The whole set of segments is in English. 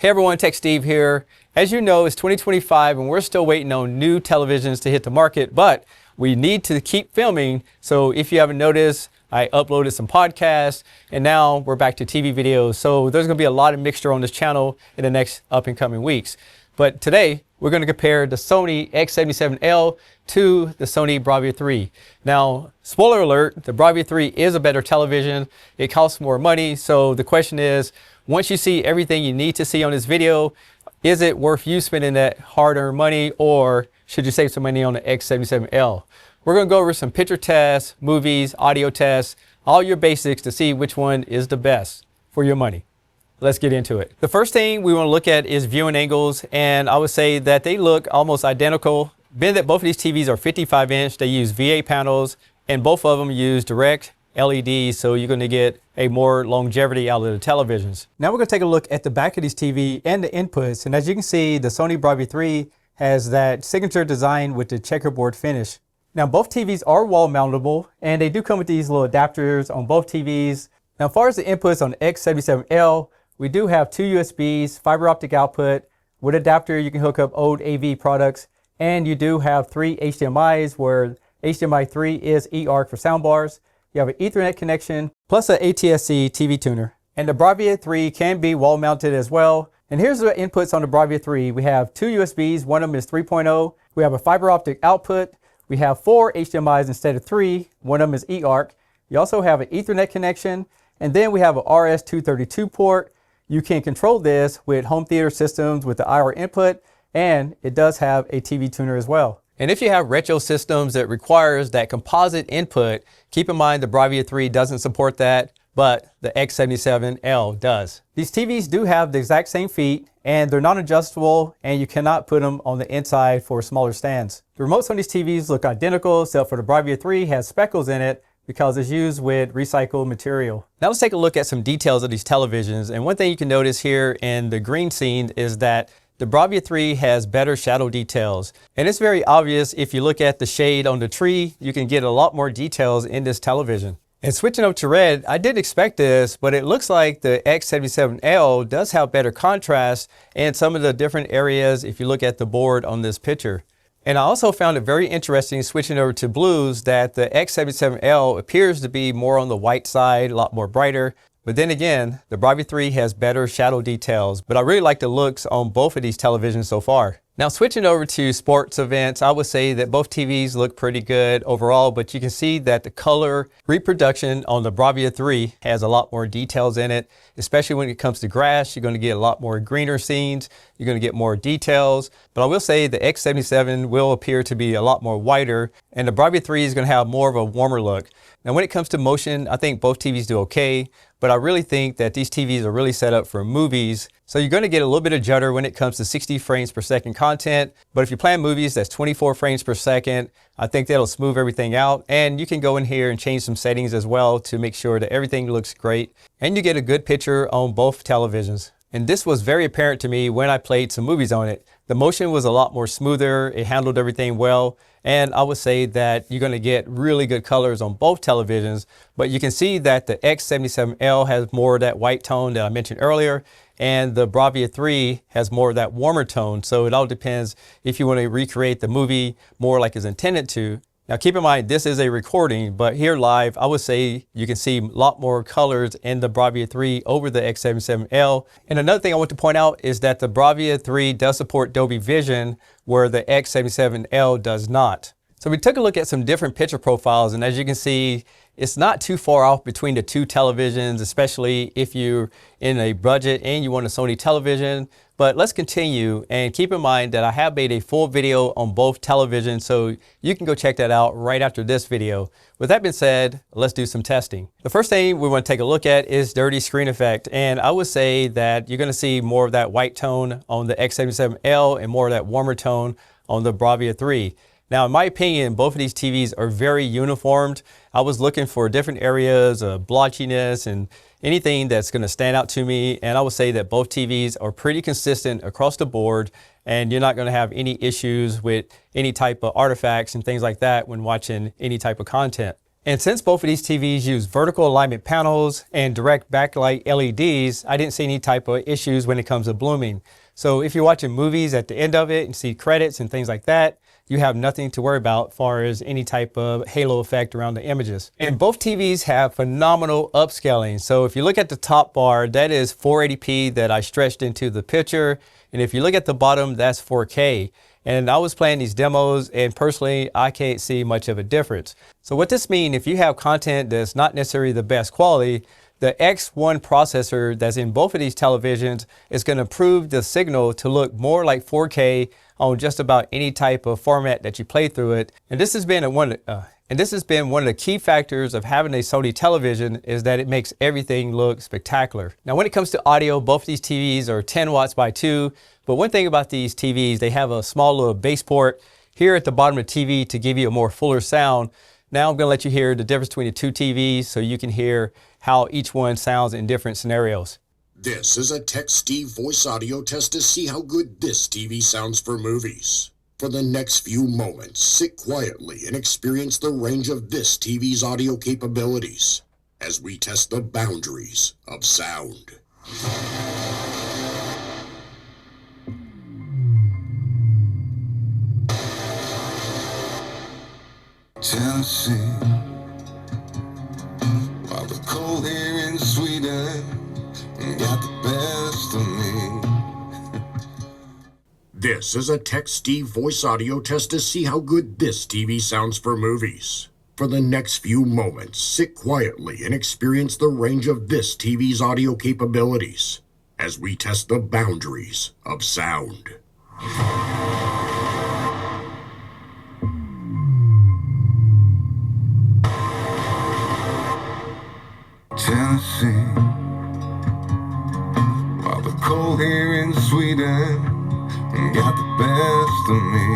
Hey everyone, Tech Steve here. As you know, it's 2025 and we're still waiting on new televisions to hit the market, but we need to keep filming. So if you haven't noticed, I uploaded some podcasts and now we're back to TV videos. So there's gonna be a lot of mixture on this channel in the next up and coming weeks. But today we're gonna compare the Sony X77L to the Sony Bravia 3. Now, spoiler alert, the Bravia 3 is a better television. It costs more money. So the question is, once you see everything you need to see on this video, is it worth you spending that hard-earned money, or should you save some money on the X77L? We're going to go over some picture tests, movies, audio tests, all your basics to see which one is the best for your money. Let's get into it. The first thing we want to look at is viewing angles, and I would say that they look almost identical. Being that both of these TVs are 55-inch, they use VA panels, and both of them use direct LEDs, so you're going to get a more longevity out of the televisions. Now we're going to take a look at the back of these TV and the inputs, and as you can see, the Sony Bravia 3 has that signature design with the checkerboard finish. Now both TVs are wall mountable, and they do come with these little adapters on both TVs. Now as far as the inputs on the X77L, we do have two USBs, fiber optic output. With adapter you can hook up old AV products, and you do have three HDMIs where HDMI 3 is eARC for soundbars. You have an Ethernet connection, plus an ATSC TV tuner. And the Bravia 3 can be wall mounted as well. And here's the inputs on the Bravia 3. We have two USBs, one of them is 3.0. We have a fiber optic output. We have four HDMIs instead of three. One of them is eARC. You also have an Ethernet connection. And then we have an RS-232 port. You can control this with home theater systems with the IR input, and it does have a TV tuner as well. And if you have retro systems that requires that composite input, keep in mind the Bravia 3 doesn't support that, but the X77L does. These TVs do have the exact same feet, and they're non-adjustable, and you cannot put them on the inside for smaller stands. The remotes on these TVs look identical, except for the Bravia 3 has speckles in it because it's used with recycled material. Now let's take a look at some details of these televisions. And one thing you can notice here in the green scene is that the Bravia 3 has better shadow details, and it's very obvious if you look at the shade on the tree. You can get a lot more details in this television. And switching up to red, I didn't expect this, but it looks like the X77L does have better contrast in some of the different areas if you look at the board on this picture. And I also found it very interesting switching over to blues that the X77L appears to be more on the white side, a lot more brighter. But then again, the Bravia 3 has better shadow details, but I really like the looks on both of these televisions so far. Now switching over to sports events, I would say that both TVs look pretty good overall, but you can see that the color reproduction on the Bravia 3 has a lot more details in it, especially when it comes to grass. You're going to get a lot more greener scenes. You're going to get more details, but I will say the X77 will appear to be a lot more whiter, and the Bravia 3 is going to have more of a warmer look. Now when it comes to motion, I think both TVs do okay, but I really think that these TVs are really set up for movies. So you're going to get a little bit of judder when it comes to 60 frames per second content. But if you plan movies that's 24 frames per second, I think that'll smooth everything out. And you can go in here and change some settings as well to make sure that everything looks great. And you get a good picture on both televisions. And this was very apparent to me when I played some movies on it. The motion was a lot more smoother. It handled everything well. And I would say that you're going to get really good colors on both televisions. But you can see that the X77L has more of that white tone that I mentioned earlier, and the Bravia 3 has more of that warmer tone. So it all depends if you want to recreate the movie more like it's intended to. Now keep in mind, this is a recording, but here live, I would say you can see a lot more colors in the Bravia 3 over the X77L. And another thing I want to point out is that the Bravia 3 does support Dolby Vision, where the X77L does not. So we took a look at some different picture profiles, and as you can see, it's not too far off between the two televisions, especially if you're in a budget and you want a Sony television. But let's continue, and keep in mind that I have made a full video on both televisions, so you can go check that out right after this video. With that being said, let's do some testing. The first thing we want to take a look at is dirty screen effect, and I would say that you're going to see more of that white tone on the X77L and more of that warmer tone on the Bravia 3. Now, in my opinion, both of these TVs are very uniformed. I was looking for different areas of blotchiness and anything that's going to stand out to me, and I would say that both TVs are pretty consistent across the board, and you're not going to have any issues with any type of artifacts and things like that when watching any type of content. And since both of these TVs use vertical alignment panels and direct backlight LEDs, I didn't see any type of issues when it comes to blooming. So if you're watching movies at the end of it and see credits and things like that, you have nothing to worry about as far as any type of halo effect around the images. And both TVs have phenomenal upscaling. So if you look at the top bar, that is 480p that I stretched into the picture. And if you look at the bottom, that's 4K. And I was playing these demos, and personally, I can't see much of a difference. So what this means, if you have content that's not necessarily the best quality, the X1 processor that's in both of these televisions is going to improve the signal to look more like 4K on just about any type of format that you play through it. And this has been one of the key factors of having a Sony television, is that it makes everything look spectacular. Now, when it comes to audio, both of these TVs are 10 watts by 2. But one thing about these TVs, they have a small little bass port here at the bottom of the TV to give you a more fuller sound. Now I'm going to let you hear the difference between the two TVs so you can hear how each one sounds in different scenarios. This is a Tech Steve voice audio test to see how good this TV sounds for movies. For the next few moments, sit quietly and experience the range of this TV's audio capabilities as we test the boundaries of sound. Tennessee, while the cold here in Sweden got the best of me. This is a Tech Steve voice audio test to see how good this TV sounds for movies. For the next few moments, sit quietly and experience the range of this TV's audio capabilities as we test the boundaries of sound. Tennessee, while the cold here in Sweden got the best of me.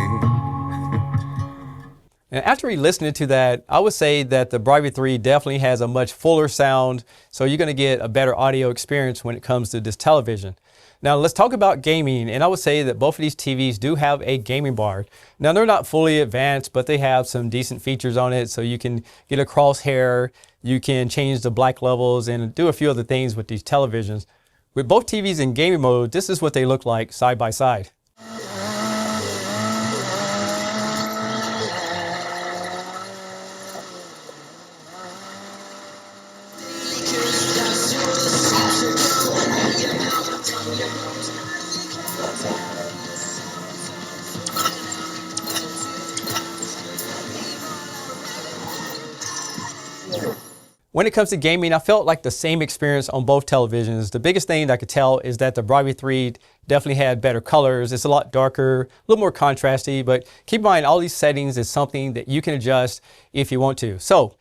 And after re-listening to that, I would say that the Bravia 3 definitely has a much fuller sound, so you're going to get a better audio experience when it comes to this television. Now let's talk about gaming, and I would say that both of these TVs do have a gaming bar. Now they're not fully advanced, but they have some decent features on it, so you can get a crosshair, you can change the black levels, and do a few other things with these televisions. With both TVs in gaming mode, this is what they look like side by side. When it comes to gaming, I felt like the same experience on both televisions. The biggest thing that I could tell is that the Bravia 3 definitely had better colors. It's a lot darker, a little more contrasty, but keep in mind all these settings is something that you can adjust if you want to. So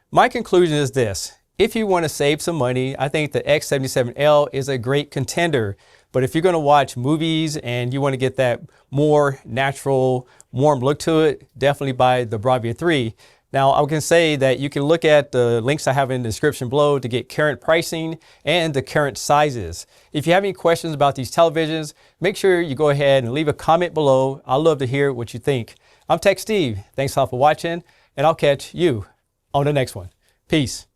my conclusion is this. If you want to save some money, I think the X77L is a great contender. But if you're going to watch movies and you want to get that more natural, warm look to it, definitely buy the Bravia 3. Now, I can say that you can look at the links I have in the description below to get current pricing and the current sizes. If you have any questions about these televisions, make sure you go ahead and leave a comment below. I'd love to hear what you think. I'm Tech Steve. Thanks a lot for watching, and I'll catch you on the next one. Peace.